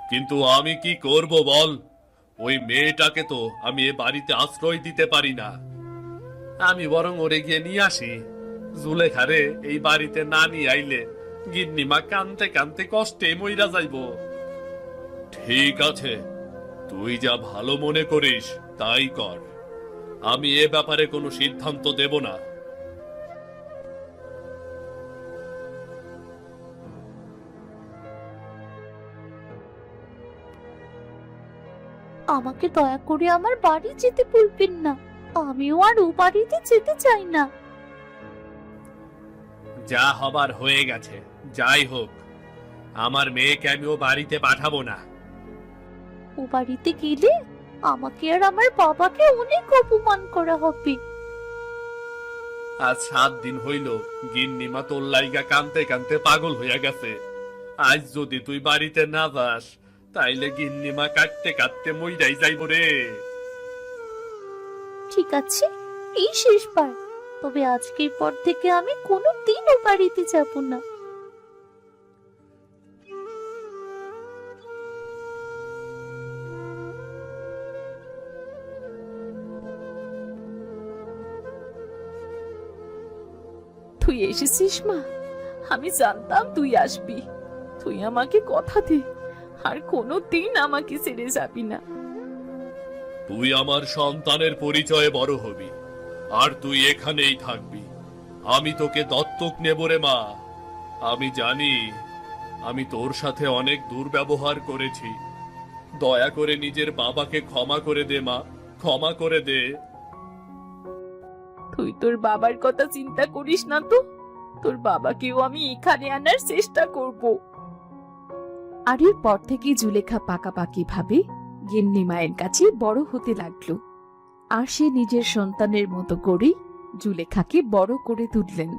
কিন্তু আমি কি করব বল? ওই মেয়েটাকে তো আমি এ বাড়িতে আশ্রয় দিতে পারি না। আমি বরং ওরে গিয়ে নিয়ে আসি। জুলেখারে এই বাড়িতে না নিয়ে আইলে গিন্নিমা কানতে কানতে কষ্টে মইরা যাইব। ঠিক আছে, তুই যা ভালো মনে করিস তাই কর। আমি এ ব্যাপারে কোনো সিদ্ধান্ত দেব না। আমাকে দয়া করে আমার বাড়ি যেতে বলবেন না। আমিও আর ও বাড়িতে যেতে চাই না। যা হবার হয়ে গেছে, যাই হোক, আমার মেয়েকে আমি ও বাড়িতে পাঠাবো না। ও বাড়িতে গেলে আমাকে আর আমার বাবাকে অনেক অপমান করা হবে। আজ 7 দিন হইল গিন্নিমা তোর লাইগা কানতে কানতে পাগল হইয়া গেছে। আজ যদি তুই বাড়িতে না যাস তাইলে গিন্নিমা কাটতে কাটতে মইরাই যাইব রে। ঠিক আছে, এই শেষবার। তবে আজকের পর থেকে আমি কোনোদিন ও বাড়িতে যাব না। তুই এসেছিস মা? আমি জানতাম তুই আসবি। তুই আমাকে কথা দে, আর কোনোদিন আমাকে ছেড়ে যাবি না। তুই আমার সন্তানের পরিচয়ে বড় হবি, আর তুই এখানেই থাকবি। আমি তোকে দত্তক নেব রে মা। আমি জানি আমি তোর সাথে অনেক দুর্ব্যবহার করেছি। দয়া করে নিজের বাবাকে ক্ষমা করে দে মা, ক্ষমা করে দে। তুই তোর বাবার কথা চিন্তা করিস না তো। তোর বাবাকেও আমি এখানে আনার চেষ্টা করব। আর এরপর থেকে জুলেখা পাকাপাকি ভাবে গিন্নি মায়ের কাছে বড় হতে লাগলো। আর সে নিজের সন্তানের মতো করেই জুলেখাকে বড় করে তুললেন।